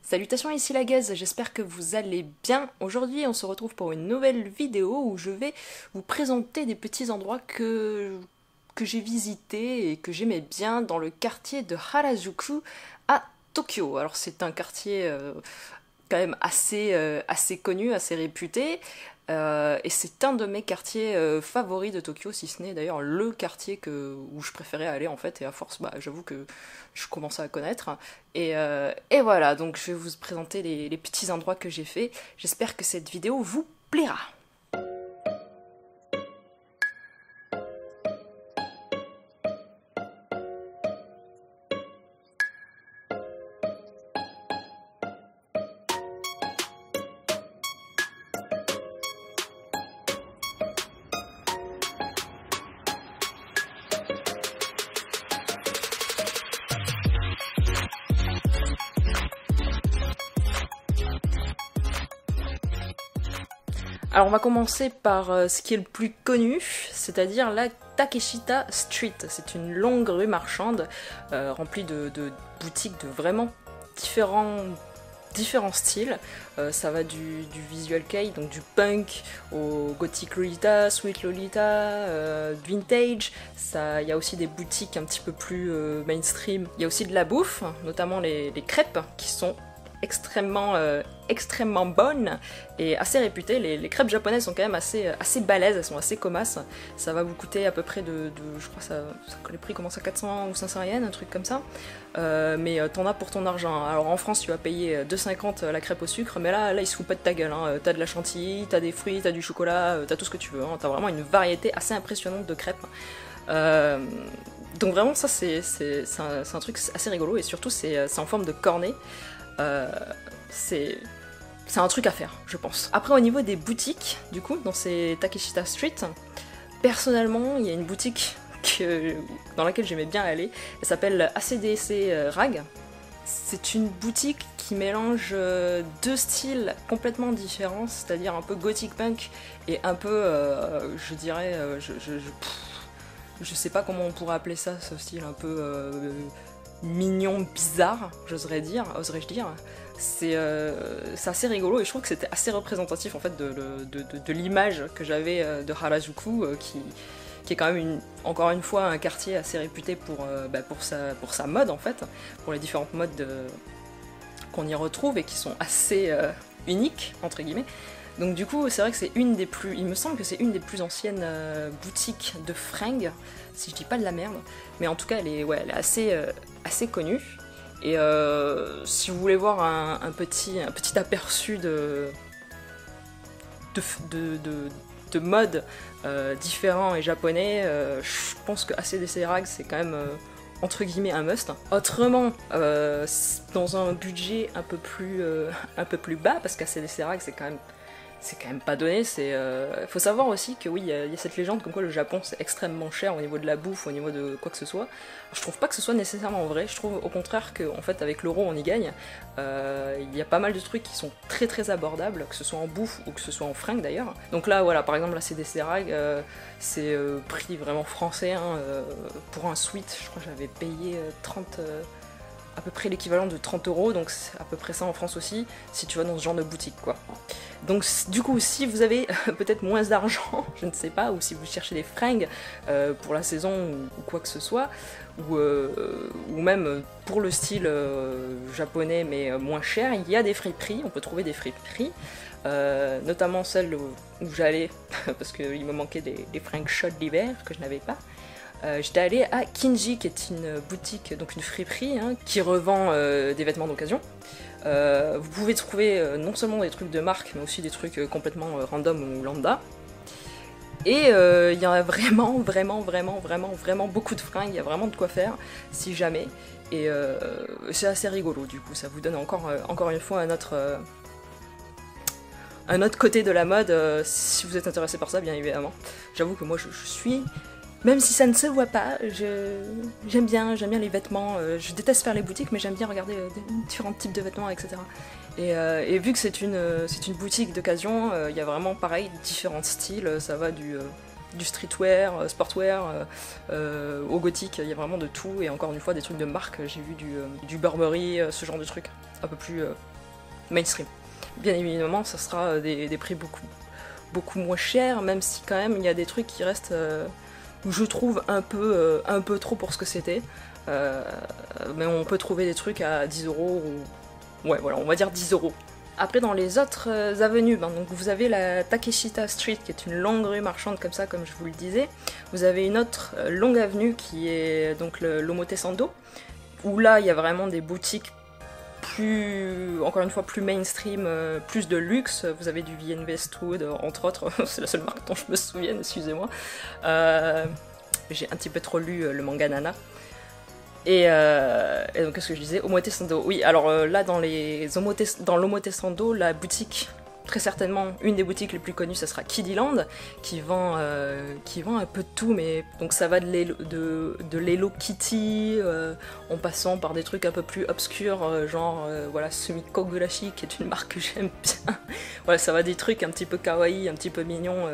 Salutations, ici la Gaze, j'espère que vous allez bien. Aujourd'hui on se retrouve pour une nouvelle vidéo où je vais vous présenter des petits endroits que j'ai visités et que j'aimais bien dans le quartier de Harajuku à Tokyo. Alors c'est un quartier quand même assez connu, assez réputé. Et c'est un de mes quartiers favoris de Tokyo, si ce n'est d'ailleurs le quartier où je préférais aller en fait, et à force, j'avoue que je commençais à connaître. Et voilà, donc je vais vous présenter les petits endroits que j'ai fait. J'espère que cette vidéo vous plaira. Alors on va commencer par ce qui est le plus connu, c'est-à-dire la Takeshita Street. C'est une longue rue marchande remplie de boutiques de vraiment différents styles. Ça va du visual kei, donc du punk, au gothic Lolita, sweet Lolita, vintage. Il y a aussi des boutiques un petit peu plus mainstream. Il y a aussi de la bouffe, notamment les crêpes qui sont extrêmement bonnes et assez réputées. Les crêpes japonaises sont quand même assez balèzes, elles sont assez comasses. Ça va vous coûter à peu près je crois que les prix commencent à 400 ou 500 yens, un truc comme ça. Mais t'en as pour ton argent. Alors en France tu vas payer 2,50 la crêpe au sucre, mais là ils se foutent pas de ta gueule. Hein. T'as de la chantilly, t'as des fruits, t'as du chocolat, t'as tout ce que tu veux. Hein. T'as vraiment une variété assez impressionnante de crêpes. Donc vraiment ça c'est un truc assez rigolo, et surtout c'est en forme de cornet. C'est un truc à faire, je pense. Après, au niveau des boutiques, du coup, dans ces Takeshita Street, personnellement, il y a une boutique dans laquelle j'aimais bien aller. Elle s'appelle ACDC Rag. C'est une boutique qui mélange deux styles complètement différents, c'est-à-dire un peu gothic punk et un peu, je dirais, je sais pas comment on pourrait appeler ça, ce style un peu mignon, bizarre, oserais-je dire. C'est assez rigolo, et je trouve que c'était assez représentatif en fait de l'image que j'avais de Harajuku, qui est quand même encore une fois un quartier assez réputé pour sa mode en fait, pour les différentes modes qu'on y retrouve et qui sont assez uniques entre guillemets. Donc du coup c'est vrai que il me semble que c'est une des plus anciennes boutiques de fringues, si je dis pas de la merde, mais en tout cas elle est assez connue. Et si vous voulez voir un petit aperçu de mode différents et japonais, je pense que ACDC Rag c'est quand même entre guillemets un must. Autrement, dans un budget un peu plus bas, parce qu'ACDC Rag c'est quand même pas donné. Faut savoir aussi que oui, il y a cette légende comme quoi le Japon c'est extrêmement cher au niveau de la bouffe, au niveau de quoi que ce soit. Je trouve pas que ce soit nécessairement vrai, je trouve au contraire que en fait avec l'euro on y gagne. Il y a pas mal de trucs qui sont très abordables, que ce soit en bouffe ou que ce soit en fringues d'ailleurs. Donc là voilà, par exemple la CDC Rag, c'est prix vraiment français, hein, pour un sweat, je crois que j'avais payé à peu près l'équivalent de 30 €, donc c'est à peu près ça en France aussi, si tu vas dans ce genre de boutique quoi. Donc du coup, si vous avez peut-être moins d'argent, je ne sais pas, ou si vous cherchez des fringues pour la saison ou quoi que ce soit, ou même pour le style japonais mais moins cher, il y a des friperies, on peut trouver des friperies, notamment celle où j'allais, parce qu'il me manquait des fringues chaudes d'hiver que je n'avais pas. J'étais allée à Kinji, qui est une boutique, donc une friperie, hein, qui revend des vêtements d'occasion. Vous pouvez trouver non seulement des trucs de marque, mais aussi des trucs complètement random ou lambda. Et il y a vraiment beaucoup de fringues, il y a vraiment de quoi faire, si jamais. Et c'est assez rigolo, du coup, ça vous donne encore une fois un autre côté de la mode, si vous êtes intéressé par ça, bien évidemment. J'avoue que moi, je suis... Même si ça ne se voit pas, j'aime bien les vêtements, je déteste faire les boutiques, mais j'aime bien regarder différents types de vêtements, etc. Et vu que c'est une boutique d'occasion, il y a vraiment pareil, différents styles, ça va du streetwear, sportwear, au gothique, il y a vraiment de tout, et encore une fois des trucs de marque, j'ai vu du Burberry, ce genre de trucs, un peu plus mainstream. Bien évidemment, ça sera des prix beaucoup moins chers, même si quand même il y a des trucs qui restent, où je trouve un peu trop pour ce que c'était. Mais on peut trouver des trucs à 10 euros, ou... ouais voilà, on va dire 10 euros. Après, dans les autres avenues, donc vous avez la Takeshita Street, qui est une longue rue marchande comme ça, comme je vous le disais. Vous avez une autre longue avenue qui est donc l'Omotesando, où là, il y a vraiment des boutiques encore une fois, plus mainstream, plus de luxe. Vous avez du VN Westwood, entre autres, c'est la seule marque dont je me souviens, excusez-moi. J'ai un petit peu trop lu le manga Nana. Et donc, qu'est-ce que je disais? Omotesando. Oui, alors là, dans l'Omotesando, la boutique, très certainement, une des boutiques les plus connues, ça sera Kiddyland, qui vend un peu de tout, mais donc ça va de l'Hello Kitty, en passant par des trucs un peu plus obscurs, genre, voilà, Sumi Kogurashi, qui est une marque que j'aime bien. Voilà, ça va des trucs un petit peu kawaii, un petit peu mignons,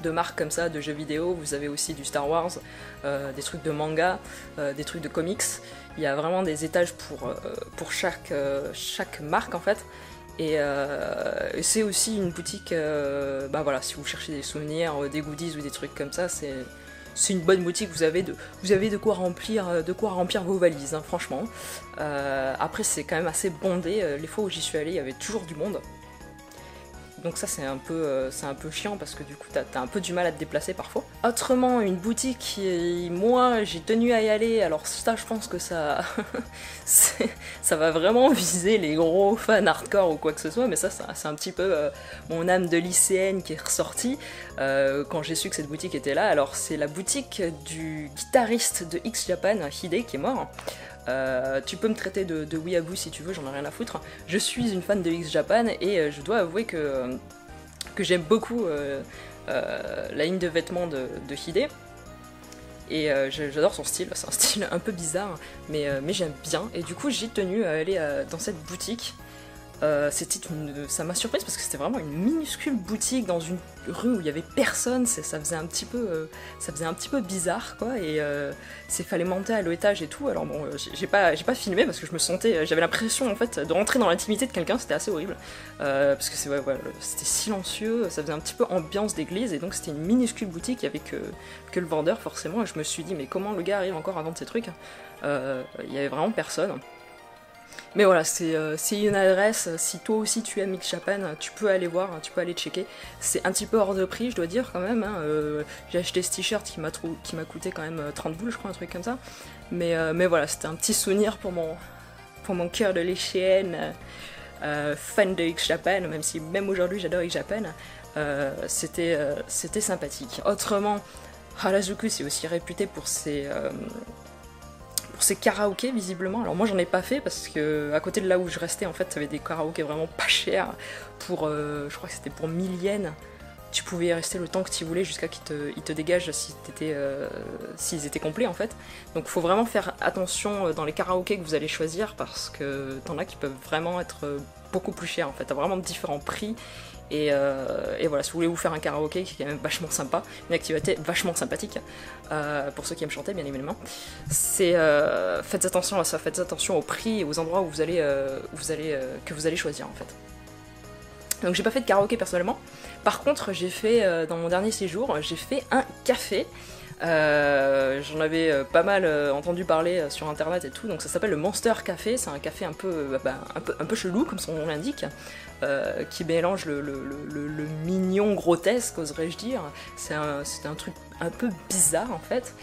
de marques comme ça, de jeux vidéo. Vous avez aussi du Star Wars, des trucs de manga, des trucs de comics. Il y a vraiment des étages pour chaque marque en fait. Et c'est aussi une boutique, bah voilà, si vous cherchez des souvenirs, des goodies ou des trucs comme ça, c'est une bonne boutique. Vous avez de quoi remplir vos valises, hein, franchement. Après, c'est quand même assez bondé. Les fois où j'y suis allée, il y avait toujours du monde. Donc ça c'est un peu chiant parce que du coup t'as un peu du mal à te déplacer parfois. Autrement, une boutique qui, moi j'ai tenu à y aller, alors ça je pense que ça ça va vraiment viser les gros fans hardcore ou quoi que ce soit, mais ça c'est un petit peu mon âme de lycéenne qui est ressortie quand j'ai su que cette boutique était là. Alors c'est la boutique du guitariste de X Japan, Hide, qui est mort. Tu peux me traiter de weeaboo si tu veux, j'en ai rien à foutre. Je suis une fan de X Japan et je dois avouer que j'aime beaucoup la ligne de vêtements de Hide. Et j'adore son style, c'est un style un peu bizarre, mais j'aime bien. Et du coup j'ai tenu à aller dans cette boutique. Ça m'a surprise parce que c'était vraiment une minuscule boutique dans une rue où il y avait personne. Ça faisait un petit peu bizarre quoi. Et fallait monter à l'étage et tout. Alors bon, j'ai pas filmé parce que j'avais l'impression en fait de rentrer dans l'intimité de quelqu'un. C'était assez horrible parce que c'était silencieux. Ça faisait un petit peu ambiance d'église et donc c'était une minuscule boutique. Il y avait que le vendeur forcément. Et je me suis dit mais comment le gars arrive encore à vendre ces trucs? Il y avait vraiment personne. Mais voilà, c'est une adresse, si toi aussi tu aimes X Japan, tu peux aller voir, tu peux aller checker. C'est un petit peu hors de prix, je dois dire quand même. Hein. J'ai acheté ce t-shirt qui m'a coûté quand même 30 boules, je crois, un truc comme ça. Mais voilà, c'était un petit souvenir pour mon cœur de lycéenne, fan de X Japan, même si même aujourd'hui j'adore X Japan. C'était sympathique. Autrement, Harajuku c'est aussi réputé pour ses karaokés visiblement. Alors moi j'en ai pas fait parce que à côté de là où je restais en fait t'avais des karaokés vraiment pas chers pour je crois que c'était pour 1000 yens. Tu pouvais y rester le temps que tu voulais jusqu'à qu'ils te dégagent s'ils étaient complets en fait. Donc faut vraiment faire attention dans les karaokés que vous allez choisir parce que t'en as qui peuvent vraiment être beaucoup plus chers en fait. T'as vraiment différents prix. Et voilà, si vous voulez vous faire un karaoké qui est quand même vachement sympa, une activité vachement sympathique, pour ceux qui aiment chanter bien évidemment, faites attention à ça, faites attention au prix et aux endroits où que vous allez choisir en fait. Donc j'ai pas fait de karaoké personnellement, par contre j'ai fait, dans mon dernier séjour, j'ai fait un café. J'en avais pas mal entendu parler sur internet et tout, donc ça s'appelle le Monster Café, c'est un café un peu chelou comme son nom l'indique, qui mélange le mignon grotesque, oserais-je dire. C'est un truc un peu bizarre en fait.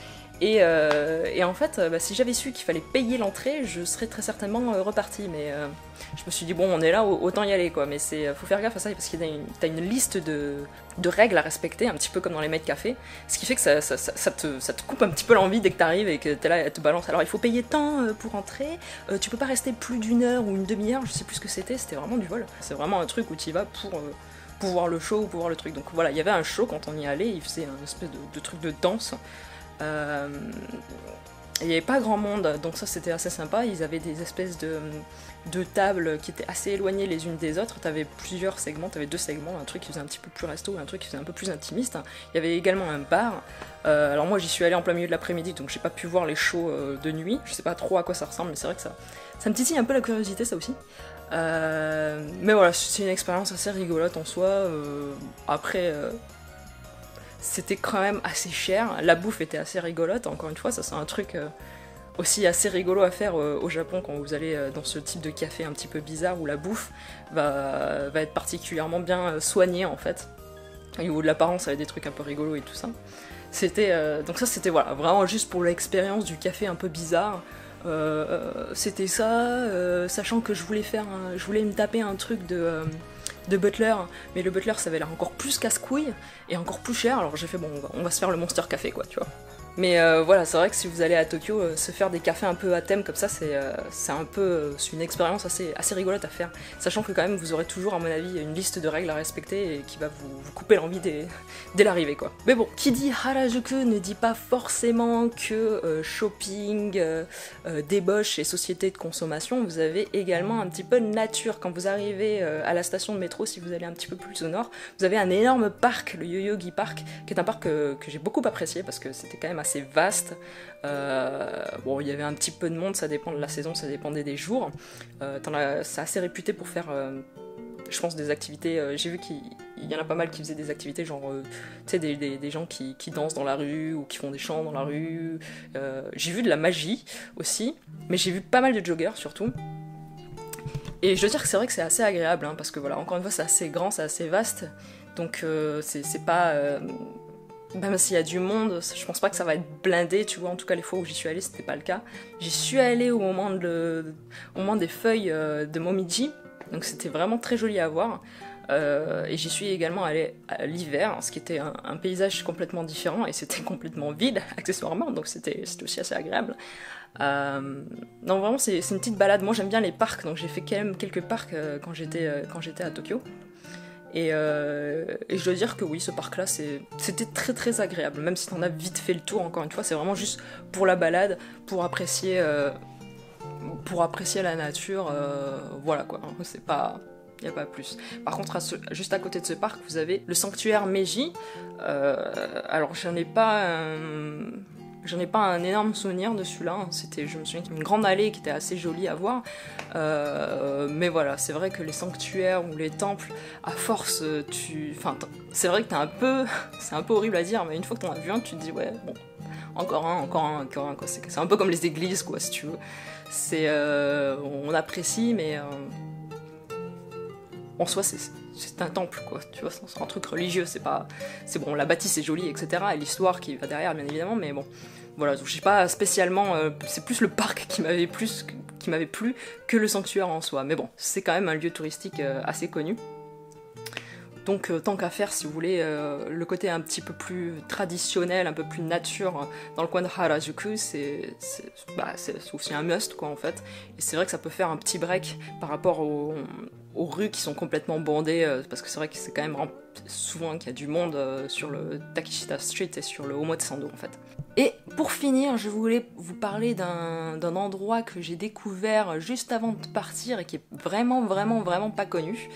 Et en fait, si j'avais su qu'il fallait payer l'entrée, je serais très certainement repartie. Mais je me suis dit, bon, on est là, autant y aller, quoi. Mais faut faire gaffe à ça, parce qu'il y a t'as une liste de règles à respecter, un petit peu comme dans les maîtres café. Ce qui fait que ça te coupe un petit peu l'envie dès que t'arrives et que t'es là, elle te balance. Alors, il faut payer tant pour entrer. Tu peux pas rester plus d'une heure ou une demi-heure, je sais plus ce que c'était vraiment du vol. C'est vraiment un truc où tu y vas pour voir le show ou pour voir le truc. Donc voilà, il y avait un show quand on y allait, il faisait un espèce de truc de danse. Il n'y avait pas grand monde, donc ça c'était assez sympa. Ils avaient des espèces de tables qui étaient assez éloignées les unes des autres. T'avais plusieurs segments, t'avais 2 segments, un truc qui faisait un petit peu plus resto et un truc qui faisait un peu plus intimiste. Il y avait également un bar. Alors moi j'y suis allée en plein milieu de l'après-midi, donc j'ai pas pu voir les shows de nuit. Je sais pas trop à quoi ça ressemble, mais c'est vrai que ça me titille un peu la curiosité, ça aussi. Mais voilà, c'est une expérience assez rigolote en soi. Après, c'était quand même assez cher. La bouffe était assez rigolote, encore une fois, ça c'est un truc aussi assez rigolo à faire au Japon quand vous allez dans ce type de café un petit peu bizarre où la bouffe va être particulièrement bien soignée en fait. Au niveau de l'apparence, ça avait des trucs un peu rigolos et tout ça. Donc ça c'était voilà, vraiment juste pour l'expérience du café un peu bizarre. C'était ça, sachant que je voulais me taper un truc de Butler, mais le Butler ça avait l'air encore plus casse-couille et encore plus cher, alors j'ai fait bon, on va se faire le Monster Café quoi, tu vois. Mais voilà, c'est vrai que si vous allez à Tokyo, se faire des cafés un peu à thème comme ça, c'est une expérience assez rigolote à faire. Sachant que quand même, vous aurez toujours, à mon avis, une liste de règles à respecter et qui va vous couper l'envie dès l'arrivée, quoi. Mais bon, qui dit Harajuku ne dit pas forcément que shopping, débauche et société de consommation. Vous avez également un petit peu de nature. Quand vous arrivez à la station de métro, si vous allez un petit peu plus au nord, vous avez un énorme parc, le Yoyogi Park, qui est un parc que j'ai beaucoup apprécié parce que c'était quand même assez vaste. Bon, il y avait un petit peu de monde, ça dépend de la saison, ça dépendait des jours. C'est assez réputé pour faire, je pense, des activités. J'ai vu qu'il y en a pas mal qui faisaient des activités, genre, tu sais, des gens qui dansent dans la rue ou qui font des chants dans la rue. J'ai vu de la magie aussi, mais j'ai vu pas mal de joggers surtout. Et je dois dire que c'est vrai que c'est assez agréable, hein, parce que voilà, encore une fois, c'est assez grand, c'est assez vaste, donc c'est pas. Même s'il y a du monde, je pense pas que ça va être blindé, tu vois, en tout cas les fois où j'y suis allée, c'était pas le cas. J'y suis allée au moment des feuilles de Momiji, donc c'était vraiment très joli à voir. Et j'y suis également allée à l'hiver, ce qui était un paysage complètement différent, et c'était complètement vide, accessoirement, donc c'était aussi assez agréable. Non, vraiment, c'est une petite balade. Moi j'aime bien les parcs, donc j'ai fait quand même quelques parcs quand j'étais à Tokyo. Et je dois dire que oui, ce parc-là, c'était très très agréable, même si t'en as vite fait le tour, encore une fois, c'est vraiment juste pour la balade, pour apprécier la nature, voilà quoi, c'est pas... Il n'y a pas plus. Par contre, juste à côté de ce parc, vous avez le sanctuaire Meiji. Alors, j'en ai pas un énorme souvenir de celui-là. Je me souviens qu'il y avait une grande allée qui était assez jolie à voir. Mais voilà, c'est vrai que les sanctuaires ou les temples, à force, c'est vrai que c'est un peu horrible à dire, mais une fois que t'en as vu un, tu te dis, ouais, bon, encore un, quoi. C'est un peu comme les églises, quoi, si tu veux. On apprécie, mais... en soi, c'est un temple, quoi, tu vois, c'est un truc religieux, c'est bon, la bâtisse est jolie, etc., et l'histoire qui va derrière, bien évidemment, mais bon, voilà, donc je sais pas spécialement, c'est plus le parc qui m'avait plu que le sanctuaire en soi, mais bon, c'est quand même un lieu touristique assez connu. Donc tant qu'à faire, si vous voulez, le côté un petit peu plus traditionnel, un peu plus nature dans le coin de Harajuku, c'est aussi un must, quoi, en fait. Et c'est vrai que ça peut faire un petit break par rapport aux rues qui sont complètement bondées, parce que c'est vrai que c'est quand même souvent qu'il y a du monde sur le Takeshita Street et sur le Omotesando, en fait. Et pour finir, je voulais vous parler d'un endroit que j'ai découvert juste avant de partir et qui est vraiment, vraiment, vraiment pas connu.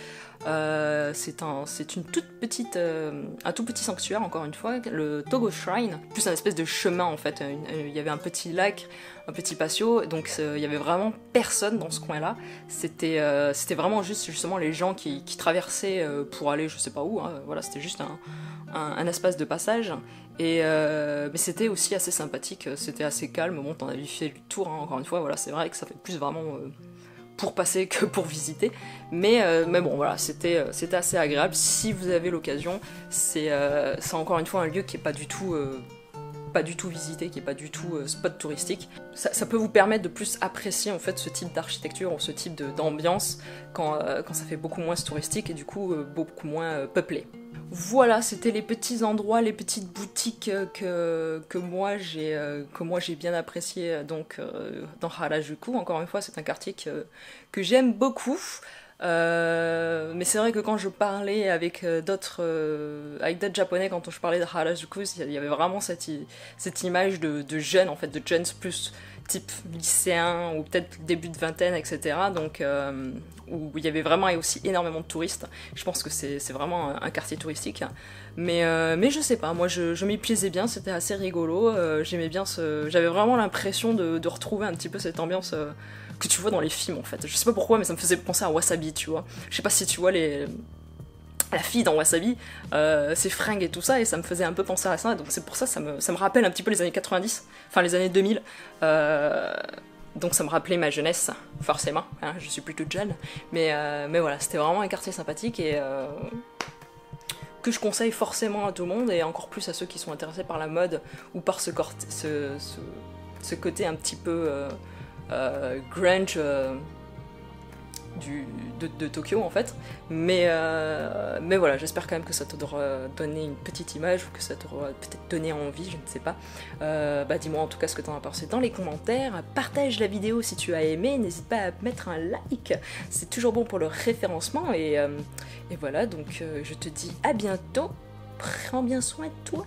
C'est une toute petite, un tout petit sanctuaire, encore une fois, le Togo Shrine, plus un espèce de chemin en fait. Il y avait un petit lac, un petit patio, donc il y avait vraiment personne dans ce coin-là. C'était vraiment juste justement les gens qui traversaient pour aller je sais pas où, hein. Voilà, c'était juste un espace de passage. Mais c'était aussi assez sympathique, c'était assez calme. Bon, t'en avais fait le tour, hein, encore une fois. Voilà, c'est vrai que ça fait plus vraiment pour passer que pour visiter, mais bon voilà, c'était assez agréable. Si vous avez l'occasion, c'est encore une fois un lieu qui est pas du tout visité, qui est pas du tout spot touristique. Ça peut vous permettre de plus apprécier en fait ce type d'architecture ou ce type d'ambiance quand ça fait beaucoup moins touristique et du coup beaucoup moins peuplé. Voilà, c'était les petits endroits, les petites boutiques que moi j'ai bien apprécié donc dans Harajuku. Encore une fois, c'est un quartier que j'aime beaucoup. Mais c'est vrai que quand je parlais avec d'autres japonais, quand je parlais de Harajuku, il y avait vraiment cette image de jeunes, en fait, de jeunes plus type lycéen ou peut-être début de vingtaine, etc. Donc où il y avait vraiment et aussi énormément de touristes. Je pense que c'est vraiment un quartier touristique. Mais je sais pas, moi je m'y plaisais bien, c'était assez rigolo. J'aimais bien j'avais vraiment l'impression de retrouver un petit peu cette ambiance que tu vois dans les films en fait. Je sais pas pourquoi, mais ça me faisait penser à Wasabi, tu vois. Je sais pas si tu vois la fille dans Wasabi, ses fringues et tout ça, et ça me faisait un peu penser à ça, donc c'est pour ça, ça me rappelle un petit peu les années 90, enfin les années 2000, donc ça me rappelait ma jeunesse, forcément, hein, je suis plutôt jeune, mais voilà, c'était vraiment un quartier sympathique, et que je conseille forcément à tout le monde, et encore plus à ceux qui sont intéressés par la mode, ou par ce côté un petit peu grunge, de Tokyo en fait, mais voilà, j'espère quand même que ça t'aura donné une petite image ou que ça t'aura peut-être donné envie, je ne sais pas. Dis-moi en tout cas ce que t'en as pensé dans les commentaires, partage la vidéo si tu as aimé, n'hésite pas à mettre un like, c'est toujours bon pour le référencement, et voilà, donc je te dis à bientôt, prends bien soin de toi.